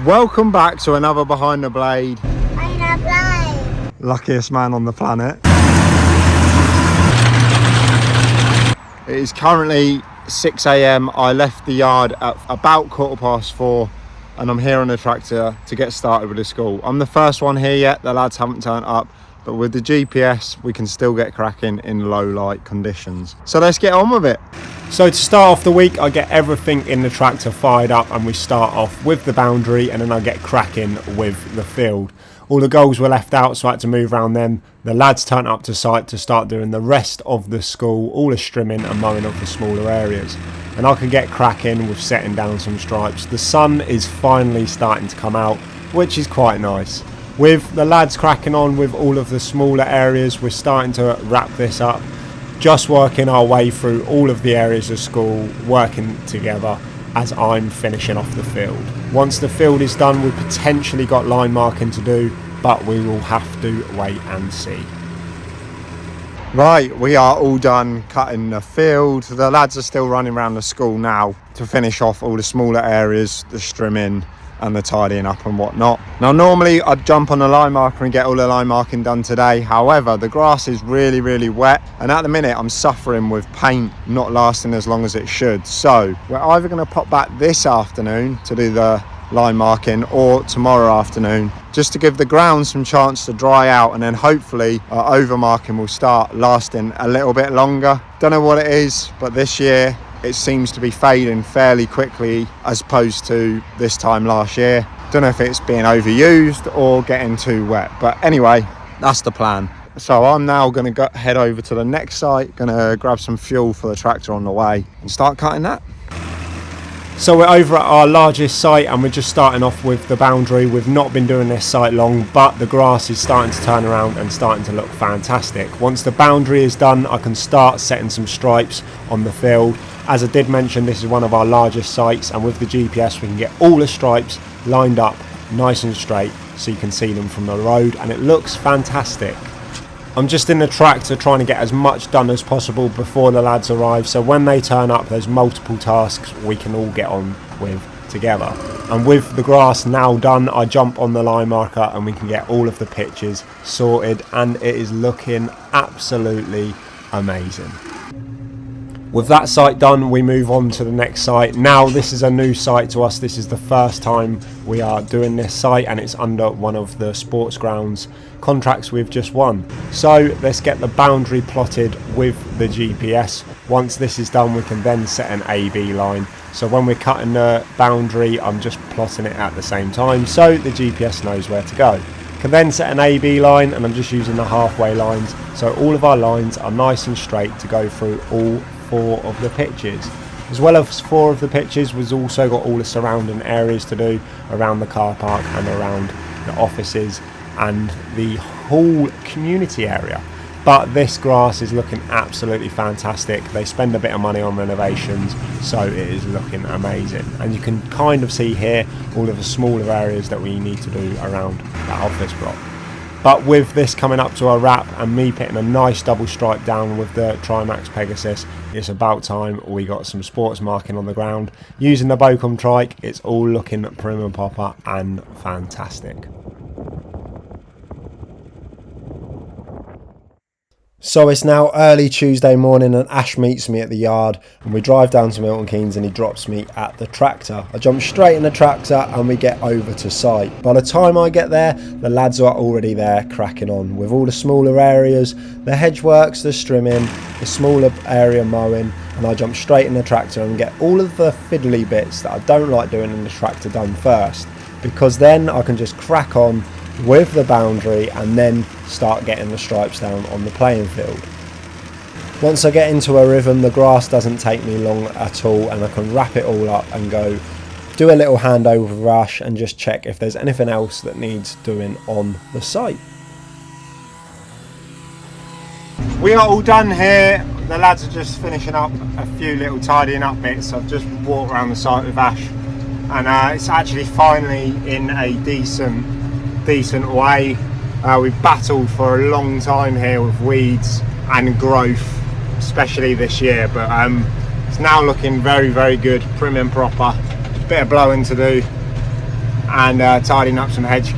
Welcome back to another Behind the Blade. Luckiest man on the planet. It is currently 6 a.m. I left the yard at about 4:15 and I'm here on the tractor to get started with the school. I'm the first one here yet, the lads haven't turned up, but with the GPS we can still get cracking in low light conditions. So let's get on with it. So to start off the week, I get everything in the tractor fired up and we start off with the boundary, and then I get cracking with the field. All the goals were left out, so I had to move around them. The lads turned up to site to start doing the rest of the school, all the strimming and mowing of the smaller areas. And I can get cracking with setting down some stripes. The sun is finally starting to come out, which is quite nice. With the lads cracking on with all of the smaller areas, we're starting to wrap this up. Just working our way through all of the areas of school, working together as I'm finishing off the field. Once the field is done, we've potentially got line marking to do, but we will have to wait and see. Right, we are all done cutting the field. The lads are still running around the school now to finish off all the smaller areas, the strimming and the tidying up and whatnot. Now normally I'd jump on the line marker and get all the line marking done today. However, the grass is really wet, and at the minute I'm suffering with paint not lasting as long as it should. So we're either going to pop back this afternoon to do the line marking or tomorrow afternoon, just to give the ground some chance to dry out, and then hopefully our over marking will start lasting a little bit longer. Don't know what it is, but this year it seems to be fading fairly quickly as opposed to this time last year. Don't know if it's being overused or getting too wet, but anyway, that's the plan. So I'm now going to head over to the next site, going to grab some fuel for the tractor on the way and start cutting that. So we're over at our largest site and we're just starting off with the boundary. We've not been doing this site long, but the grass is starting to turn around and starting to look fantastic. Once the boundary is done, I can start setting some stripes on the field. As I did mention, this is one of our largest sites, and with the GPS we can get all the stripes lined up nice and straight so you can see them from the road, and it looks fantastic. I'm just in the tractor trying to get as much done as possible before the lads arrive, so when they turn up there's multiple tasks we can all get on with together. And with the grass now done, I jump on the line marker and we can get all of the pitches sorted, and it is looking absolutely amazing. With that site done, we move on to the next site. Now this is a new site to us. This is the first time we are doing this site, and it's under one of the sports grounds contracts we've just won. So let's get the boundary plotted with the GPS. Once this is done, we can then set an AB line. So when we're cutting the boundary, I'm just plotting it at the same time so the GPS knows where to go. Can then set an AB line, and I'm just using the halfway lines so all of our lines are nice and straight to go through all 4 of the pitches. As well as 4 of the pitches, we've also got all the surrounding areas to do around the car park and around the offices and the whole community area. But this grass is looking absolutely fantastic. They spend a bit of money on renovations, so it is looking amazing. And you can kind of see here all of the smaller areas that we need to do around that office block. But with this coming up to a wrap and me putting a nice double stripe down with the Trimax Pegasus, it's about time we got some sports marking on the ground. Using the Bocom trike, it's all looking prim and proper and fantastic. So it's now early Tuesday morning and Ash meets me at the yard and we drive down to Milton Keynes and he drops me at the tractor. I jump straight in the tractor and we get over to site. By the time I get there, the lads are already there cracking on with all the smaller areas, the hedge works, the strimming, the smaller area mowing, and I jump straight in the tractor and get all of the fiddly bits that I don't like doing in the tractor done first, because then I can just crack on with the boundary and then start getting the stripes down on the playing field. Once I get into a rhythm, the grass doesn't take me long at all and I can wrap it all up and go do a little handover rush and just check if there's anything else that needs doing on the site. We are all done here. The lads are just finishing up a few little tidying up bits. I've just walked around the site with Ash and it's actually finally in a decent way. We've battled for a long time here with weeds and growth, especially this year, but it's now looking very good, prim and proper. Bit of blowing to do, and tidying up some hedge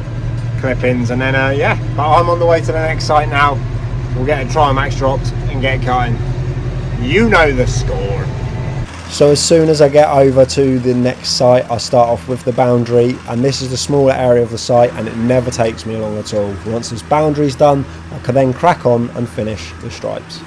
clippings, and then yeah, but I'm on the way to the next site now. We'll get a Trimax dropped and get cutting. You know the score. So as soon as I get over to the next site, I start off with the boundary, and this is the smaller area of the site, and it never takes me long at all. Once this boundary's done, I can then crack on and finish the stripes.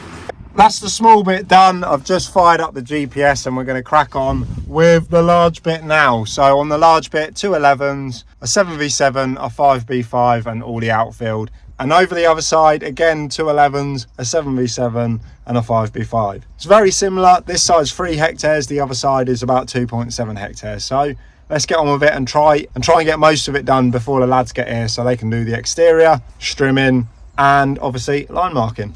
That's the small bit done. I've just fired up the GPS and we're going to crack on with the large bit now. So on the large bit, 2 11s, a 7v7, a 5b5 and all the outfield. And over the other side, again, 2 11s, a 7v7 and a 5b5. It's very similar. This side's 3 hectares, the other side is about 2.7 hectares. So let's get on with it and try and get most of it done before the lads get here so they can do the exterior, strimming and obviously line marking.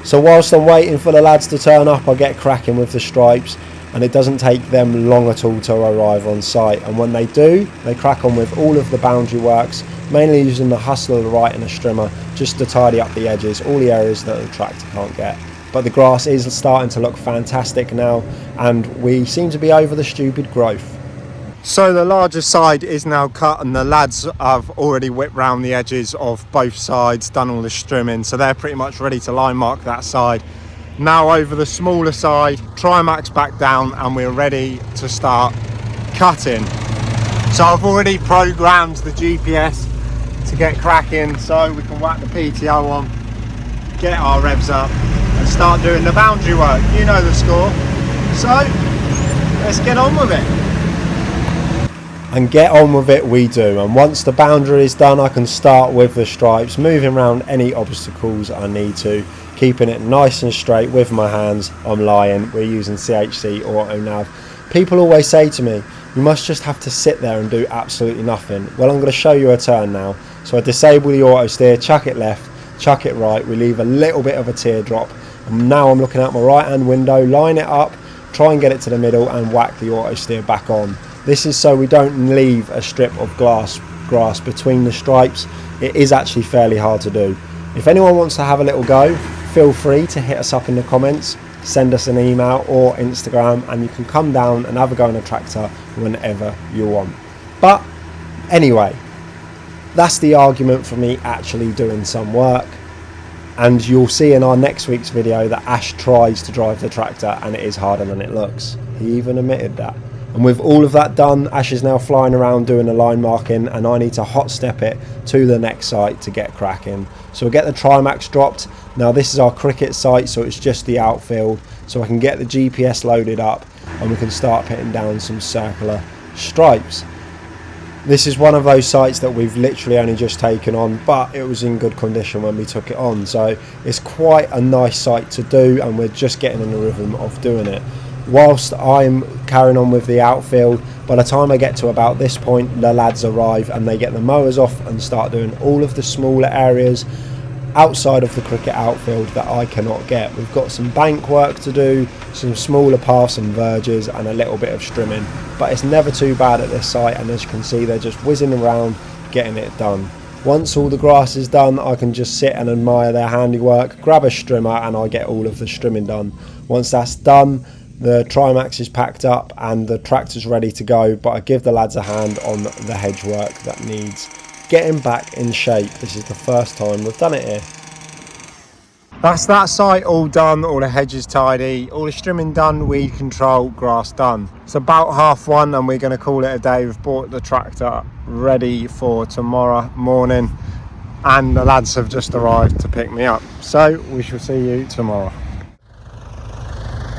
So whilst I'm waiting for the lads to turn up, I get cracking with the stripes, and it doesn't take them long at all to arrive on site. And when they do, they crack on with all of the boundary works, mainly using the hustler, the right and the strimmer, just to tidy up the edges, all the areas that the tractor can't get. But the grass is starting to look fantastic now, and we seem to be over the stupid growth. So the larger side is now cut, and the lads have already whipped round the edges of both sides, done all the strimming, so they're pretty much ready to line mark that side. Now over the smaller side, Trimax back down, and we're ready to start cutting. So I've already programmed the GPS to get cracking so we can whack the PTO on, get our revs up and start doing the boundary work. You know the score, so let's get on with it. And get on with it we do, and once the boundary is done I can start with the stripes, moving around any obstacles I need to, keeping it nice and straight with my hands. I'm lying, we're using CHC Auto Nav. People always say to me, you must just have to sit there and do absolutely nothing. Well, I'm going to show you a turn now. So I disable the auto steer, chuck it left, chuck it right, we leave a little bit of a teardrop, and now I'm looking out my right hand window, line it up, try and get it to the middle and whack the auto steer back on. This is so we don't leave a strip of grass between the stripes. It is actually fairly hard to do. If anyone wants to have a little go, feel free to hit us up in the comments, send us an email or Instagram, and you can come down and have a go on a tractor whenever you want. But anyway, that's the argument for me actually doing some work. And you'll see in our next week's video that Ash tries to drive the tractor and it is harder than it looks. He even admitted that. And with all of that done, Ash is now flying around doing the line marking, and I need to hot step it to the next site to get cracking. So we'll get the Trimax dropped. Now this is our cricket site, so it's just the outfield, so I can get the GPS loaded up and we can start putting down some circular stripes. This is one of those sites that we've literally only just taken on, but it was in good condition when we took it on, so it's quite a nice site to do, and we're just getting in the rhythm of doing it. Whilst I'm carrying on with the outfield, by the time I get to about this point, the lads arrive and they get the mowers off and start doing all of the smaller areas outside of the cricket outfield that I cannot get. We've got some bank work to do, some smaller paths and verges, and a little bit of strimming, but it's never too bad at this site, and as you can see, they're just whizzing around getting it done. Once all the grass is done, I can just sit and admire their handiwork, grab a strimmer, and I get all of the strimming done. Once that's done, the Trimax is packed up and the tractor's ready to go, but I give the lads a hand on the hedge work that needs getting back in shape. This is the first time we've done it here. That's that site all done, all the hedges tidy, all the strimming done, weed control, grass done. It's about 1:30 and we're going to call it a day. We've bought the tractor ready for tomorrow morning and the lads have just arrived to pick me up. So we shall see you tomorrow.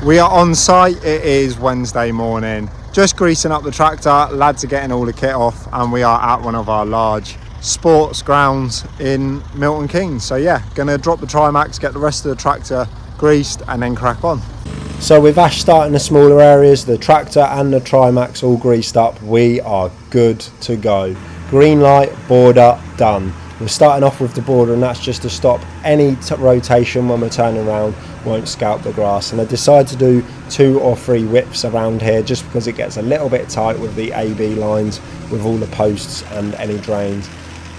We are on site, it is Wednesday morning. Just greasing up the tractor, lads are getting all the kit off, and we are at one of our large sports grounds in Milton Keynes. So yeah, gonna drop the Trimax, get the rest of the tractor greased and then crack on. So with Ash starting the smaller areas, the tractor and the Trimax all greased up, we are good to go. Green light, border, done. We're starting off with the border, and that's just to stop any rotation when we're turning around, won't scalp the grass. And I decided to do 2 or 3 whips around here just because it gets a little bit tight with the AB lines, with all the posts and any drains.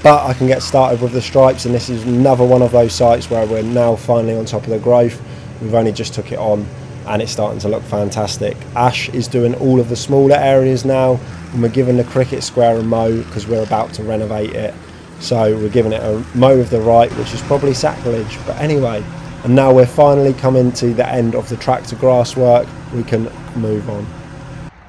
But I can get started with the stripes, and this is another one of those sites where we're now finally on top of the growth. We've only just took it on, and it's starting to look fantastic. Ash is doing all of the smaller areas now, and we're giving the cricket square a mow because we're about to renovate it. So we're giving it a mow of the right, which is probably sacrilege, but anyway. And now we're finally coming to the end of the tractor grass work. We can move on.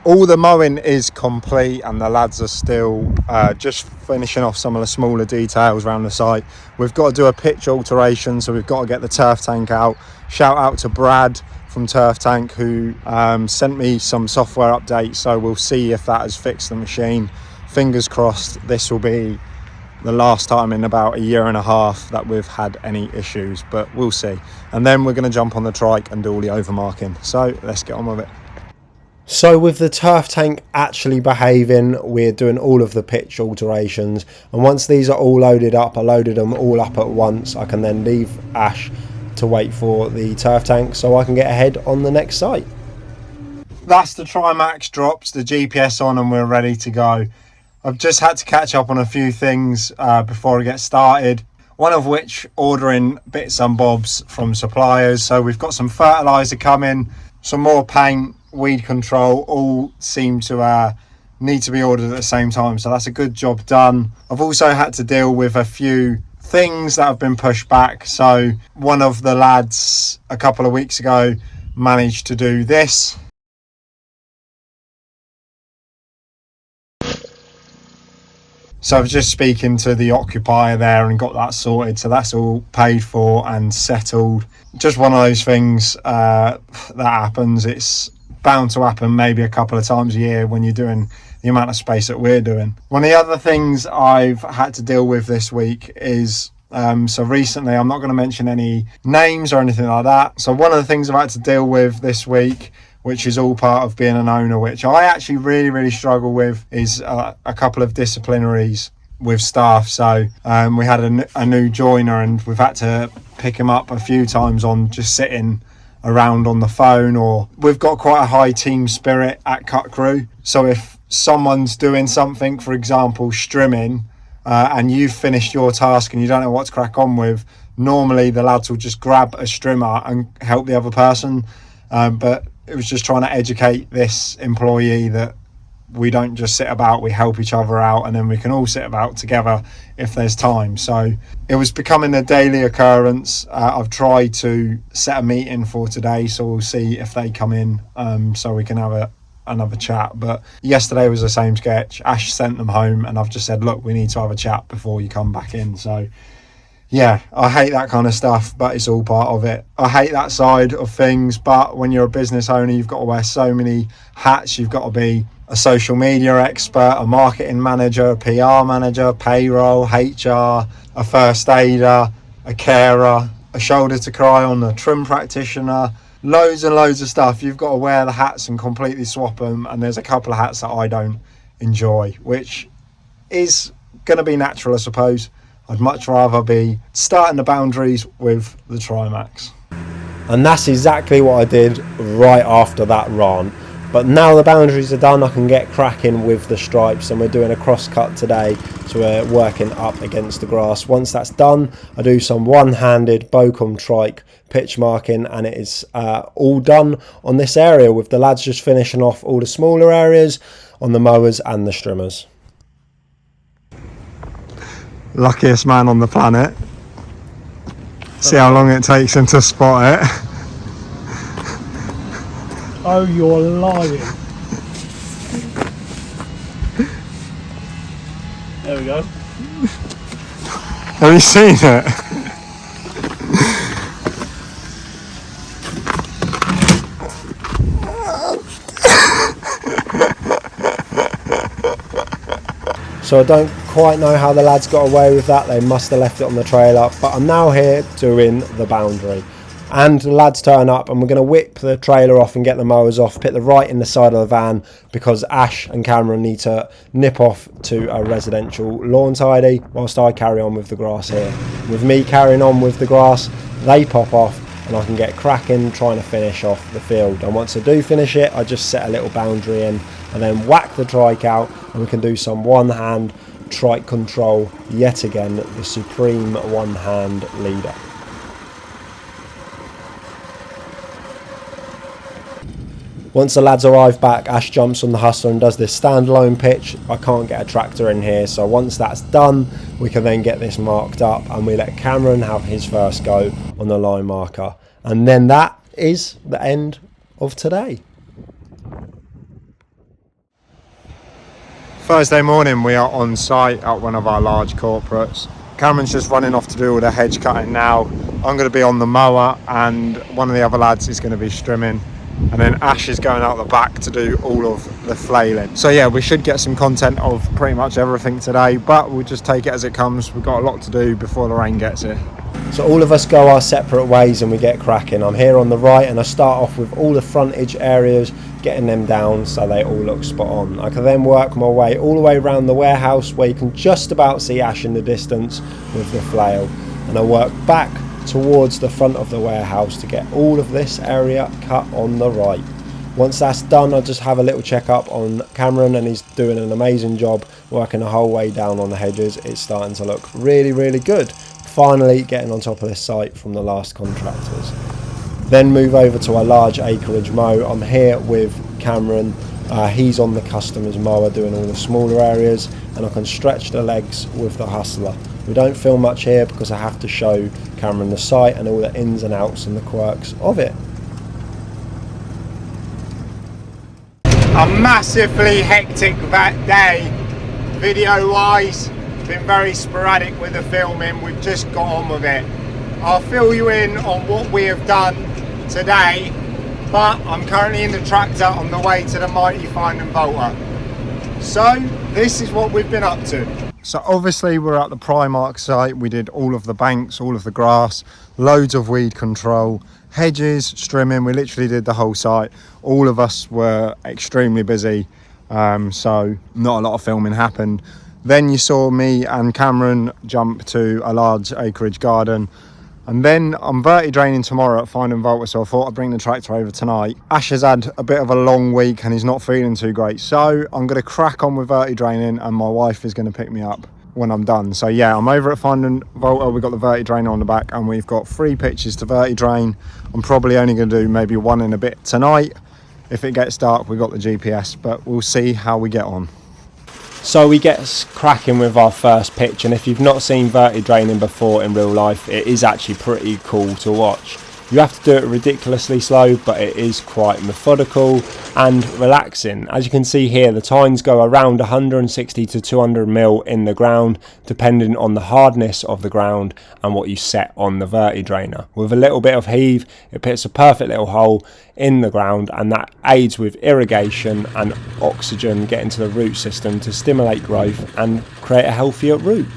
All the mowing is complete and the lads are still just finishing off some of the smaller details around the site. We've got to do a pitch alteration, so we've got to get the turf tank out. Shout out to Brad from Turf Tank who sent me some software updates, so we'll see if that has fixed the machine. Fingers crossed this will be the last time in about a year and a half that we've had any issues, but we'll see. And then we're going to jump on the trike and do all the overmarking. So let's get on with it. So with the turf tank actually behaving, we're doing all of the pitch alterations, and once these are all loaded up, I loaded them all up at once. I can then leave Ash to wait for the turf tank so I can get ahead on the next site. That's the Trimax drops, the GPS on, and we're ready to go. I've just had to catch up on a few things before I get started. One of which ordering bits and bobs from suppliers. So we've got some fertiliser coming, some more paint, weed control, all seem to need to be ordered at the same time, so that's a good job done. I've also had to deal with a few things that have been pushed back. So one of the lads a couple of weeks ago managed to do this. So I was just speaking to the occupier there and got that sorted, so that's all paid for and settled. Just one of those things that happens. It's bound to happen maybe a couple of times a year when you're doing the amount of space that we're doing. One of the other things I've had to deal with this week is so recently, I'm not going to mention any names or anything like that. So one of the things I've had to deal with this week, which is all part of being an owner, which I actually really struggle with, is a couple of disciplinaries with staff. So we had a new joiner and we've had to pick him up a few times on just sitting around on the phone, or we've got quite a high team spirit at CutCrew. So if someone's doing something, for example strimming, and you've finished your task and you don't know what to crack on with, normally the lads will just grab a strimmer and help the other person, but it was just trying to educate this employee that we don't just sit about, we help each other out, and then we can all sit about together if there's time. So it was becoming a daily occurrence. I've tried to set a meeting for today, so we'll see if they come in so we can have another chat. But yesterday was the same sketch. Ash sent them home and I've just said, look, we need to have a chat before you come back in. So yeah, I hate that kind of stuff, but it's all part of it. I hate that side of things, but when you're a business owner, you've got to wear so many hats. You've got to be a social media expert, a marketing manager, a PR manager, payroll, HR, a first aider, a carer, a shoulder to cry on, a trim practitioner, loads and loads of stuff. You've got to wear the hats and completely swap them, and there's a couple of hats that I don't enjoy, which is going to be natural, I suppose. I'd much rather be starting the boundaries with the Trimax. And that's exactly what I did right after that run. But now the boundaries are done, I can get cracking with the stripes, and we're doing a cross cut today, so we're working up against the grass. Once that's done, I do some one-handed Bocom trike pitch marking, and it is all done on this area, with the lads just finishing off all the smaller areas on the mowers and the strimmers. Luckiest man on the planet. See how long it takes him to spot it. Oh, you're lying. There we go. Have you seen it? So I don't quite know how the lads got away with that. They must have left it on the trailer, but I'm now here doing the boundary. And the lads turn up and we're going to whip the trailer off and get the mowers off, put the right in the side of the van, because Ash and Cameron need to nip off to a residential lawn tidy whilst I carry on with the grass here. With me carrying on with the grass, they pop off and I can get cracking trying to finish off the field. And once I do finish it, I just set a little boundary in and then whack the trike out, and we can do some one-hand trike control yet again, the supreme one-hand leader. Once the lads arrive back, Ash jumps on the hustler and does this standalone pitch. I can't get a tractor in here, so once that's done, we can then get this marked up and we let Cameron have his first go on the line marker. And then that is the end of today. Thursday morning we are on site at one of our large corporates. Cameron's just running off to do all the hedge cutting now. I'm going to be on the mower and one of the other lads is going to be strimming. And then Ash is going out the back to do all of the flailing. So yeah, we should get some content of pretty much everything today, but we'll just take it as it comes. We've got a lot to do before the rain gets here. So all of us go our separate ways and we get cracking. I'm here on the right and I start off with all the frontage areas, getting them down so they all look spot on. I can then work my way all the way around the warehouse where you can just about see Ash in the distance with the flail. And I work back towards the front of the warehouse to get all of this area cut on the right. Once that's done, I'll just have a little check up on Cameron and he's doing an amazing job working the whole way down on the hedges. It's starting to look really, really good. Finally getting on top of this site from the last contractors. Then move over to our large acreage mow. I'm here with Cameron. He's on the customer's mower doing all the smaller areas and I can stretch the legs with the hustler. We don't film much here because I have to show Cameron the site and all the ins and outs and the quirks of it. A massively hectic day, video wise. Been very sporadic with the filming, we've just got on with it. I'll fill you in on what we have done today, but I'm currently in the tractor on the way to the mighty Find and Volta. So this is what we've been up to. So obviously we're at the Primark site, we did all of the banks, all of the grass, loads of weed control, hedges, strimming, we literally did the whole site. All of us were extremely busy, so not a lot of filming happened. Then you saw me and Cameron jump to a large acreage garden. And then I'm verti-draining tomorrow at Find and Volta, so I thought I'd bring the tractor over tonight. Ash has had a bit of a long week and he's not feeling too great. So I'm going to crack on with verti-draining and my wife is going to pick me up when I'm done. So yeah, I'm over at Find and Volta. We've got the verti-drainer on the back and we've got 3 pitches to verti-drain. I'm probably only going to do maybe 1 and a bit tonight. If it gets dark, we've got the GPS, but we'll see how we get on. So we get cracking with our first pitch, and if you've not seen verti-draining before in real life, it is actually pretty cool to watch. You have to do it ridiculously slow, but it is quite methodical and relaxing. As you can see here, the tines go around 160 to 200 mil in the ground, depending on the hardness of the ground and what you set on the verti-drainer. With a little bit of heave, it puts a perfect little hole in the ground, and that aids with irrigation and oxygen getting to the root system to stimulate growth and create a healthier root.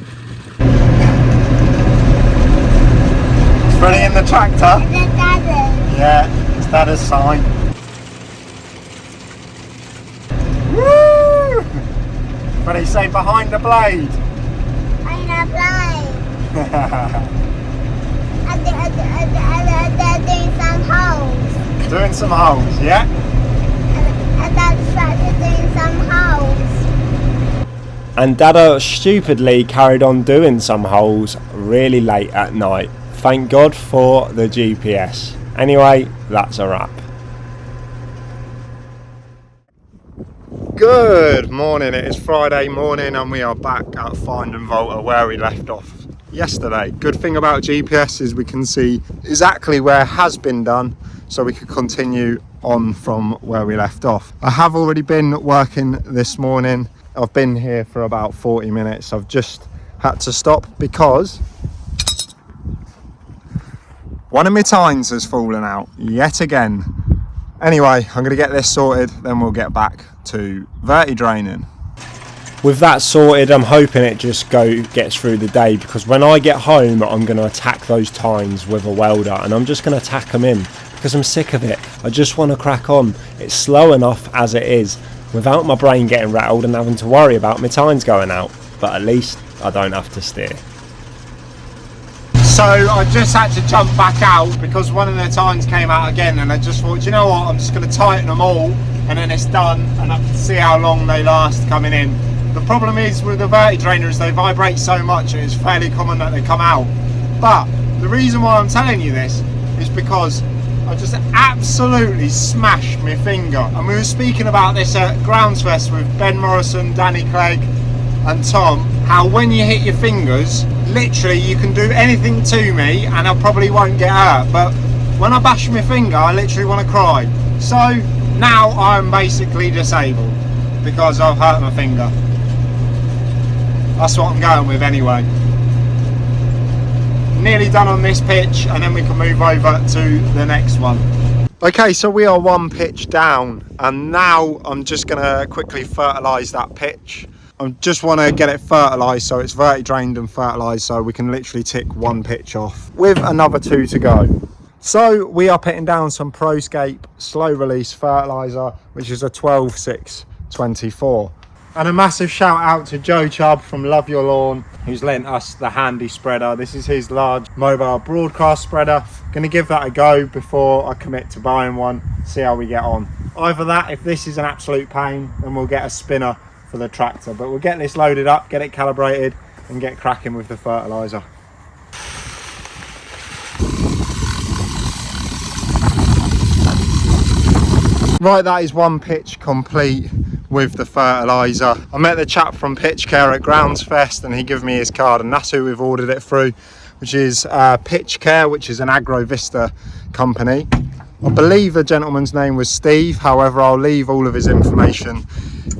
Running in the tractor. Is that Daddy? Yeah, it's Dada's sign. Woo! What do you say, behind the blade? I'm not blind. I'm doing some holes. Doing some holes, yeah? And that's doing some holes. And Dada stupidly carried on doing some holes really late at night. Thank God for the GPS. Anyway, that's a wrap. Good morning, it is Friday morning and we are back at Find and Volta where we left off yesterday. Good thing about GPS is we can see exactly where has been done, so we could continue on from where we left off. I have already been working this morning. I've been here for about 40 minutes. I've just had to stop because one of my tines has fallen out yet again. Anyway, I'm going to get this sorted, then we'll get back to verti-draining. With that sorted, I'm hoping it just gets through the day, because when I get home, I'm going to attack those tines with a welder, and I'm just going to tack them in because I'm sick of it. I just want to crack on. It's slow enough as it is, without my brain getting rattled and having to worry about my tines going out. But at least I don't have to steer. So I just had to jump back out because one of the tines came out again, and I just thought, you know what, I'm just going to tighten them all and then it's done, and I can see how long they last coming in. The problem is with the verti-drainers, they vibrate so much it's fairly common that they come out. But the reason why I'm telling you this is because I just absolutely smashed my finger. And we were speaking about this at GroundsFest with Ben Morrison, Danny Clegg and Tom, how when you hit your fingers, literally you can do anything to me and I probably won't get hurt, but when I bash my finger I literally want to cry. So now I'm basically disabled because I've hurt my finger. That's what I'm going with anyway. Nearly done on this pitch and then we can move over to the next one. Okay, so we are one pitch down and now I'm just going to quickly fertilise that pitch. I just want to get it fertilised so it's verti-drained and fertilised so we can literally tick one pitch off with another 2 to go. So we are putting down some ProScape slow release fertiliser, which is a 12-6-24. And a massive shout out to Joe Chubb from Love Your Lawn, who's lent us the handy spreader. This is his large mobile broadcast spreader. Going to give that a go before I commit to buying one, see how we get on. Either that, if this is an absolute pain, then we'll get a spinner for the tractor. But we'll get this loaded up, get it calibrated and get cracking with the fertiliser. Right, that is one pitch complete with the fertiliser. I met the chap from Pitch Care at GroundsFest and he gave me his card and that's who we've ordered it through, which is Pitch Care, which is an Agrovista company. I believe the gentleman's name was Steve, however I'll leave all of his information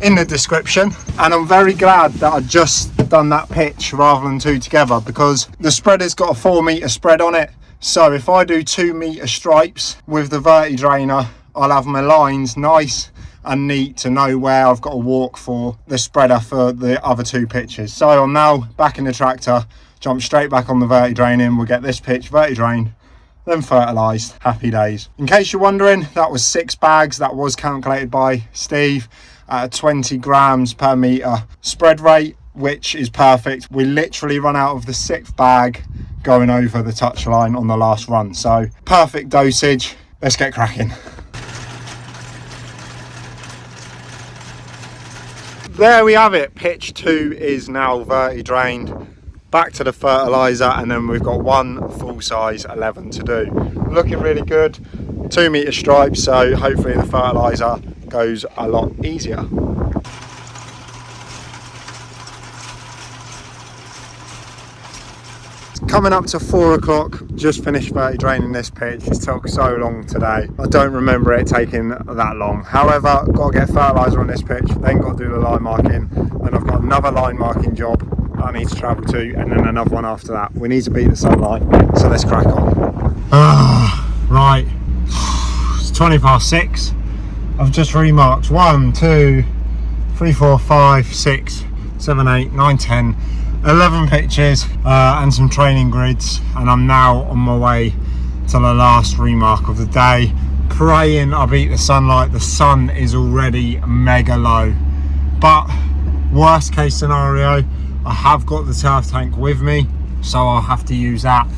in the description. And I'm very glad that I just done that pitch rather than 2 together because the spreader's got a 4 metre spread on it. So if I do 2 metre stripes with the verti-drainer, I'll have my lines nice and neat to know where I've got to walk for the spreader for the other 2 pitches. So I'm now back in the tractor, jump straight back on the verti-draining. We'll get this pitch verti-drained, then fertilised. Happy days. In case you're wondering, that was 6 bags. That was calculated by Steve at 20 grams per metre spread rate, which is perfect. We literally run out of the 6th bag going over the touch line on the last run. So perfect dosage. Let's get cracking. There we have it, pitch 2 is now verti-drained, back to the fertiliser and then we've got one full size 11 to do. Looking really good, 2 metre stripes, so hopefully the fertiliser goes a lot easier. Coming up to 4 o'clock, just finished verti-draining this pitch. It took so long today. I don't remember it taking that long. However, got to get fertiliser on this pitch, then got to do the line marking, and I've got another line marking job that I need to travel to, and then another one after that. We need to beat the sunlight, so let's crack on. Right, it's 20 past 6. I've just remarked 1, 2, 3, 4, 5, 6, 7, 8, 9, 10. 11 pitches and some training grids, and I'm now on my way to the last remark of the day, praying I beat the sunlight. The sun is already mega low, but worst case scenario, I have got the turf tank with me, so I'll have to use that,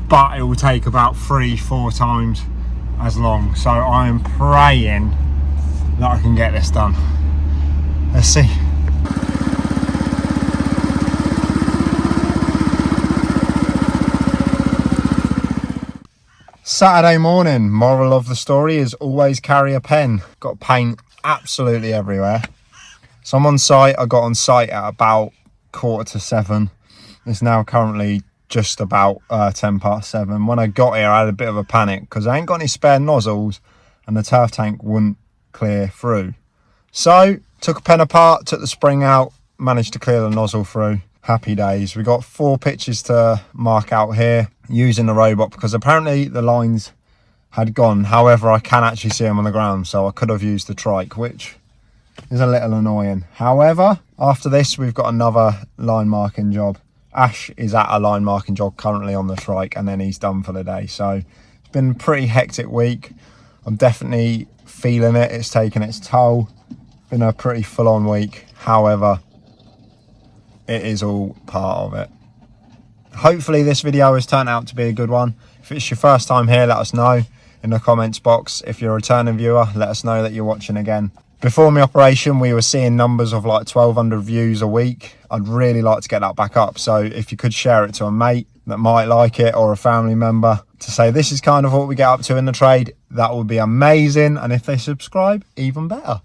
but it will take about 3-4 times as long, so I am praying that I can get this done. Let's see. Saturday morning, moral of the story is always carry a pen. Got paint absolutely everywhere. So I'm on site. I got on site at about 6:45. It's now currently just about 10 past 7. When I got here I had a bit of a panic because I ain't got any spare nozzles and the turf tank wouldn't clear through. So took a pen apart, took the spring out, managed to clear the nozzle through. Happy days. We got 4 pitches to mark out here using the robot because apparently the lines had gone. However, I can actually see them on the ground, so I could have used the trike, which is a little annoying. However, after this we've got another line marking job. Ash is at a line marking job currently on the trike, and then he's done for the day. So it's been a pretty hectic week. I'm definitely feeling it. It's taken its toll. Been a pretty full-on week. However, it is all part of it. Hopefully this video has turned out to be a good one. If it's your first time here, let us know in the comments box. If you're a returning viewer, let us know that you're watching again. Before my operation, we were seeing numbers of like 1,200 views a week. I'd really like to get that back up. So if you could share it to a mate, that might like it, or a family member, to say this is kind of what we get up to in the trade, that would be amazing. And if they subscribe, even better.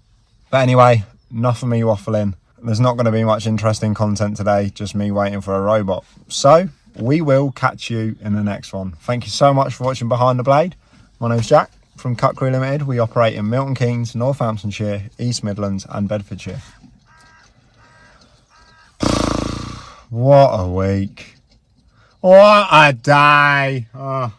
But anyway, enough of me waffling. There's not going to be much interesting content today, just me waiting for a robot. So we will catch you in the next one. Thank you so much for watching Behind the Blade. My name's Jack from CutCrew Limited. We operate in Milton Keynes, Northamptonshire, East Midlands and Bedfordshire. What a week. What a day. Oh.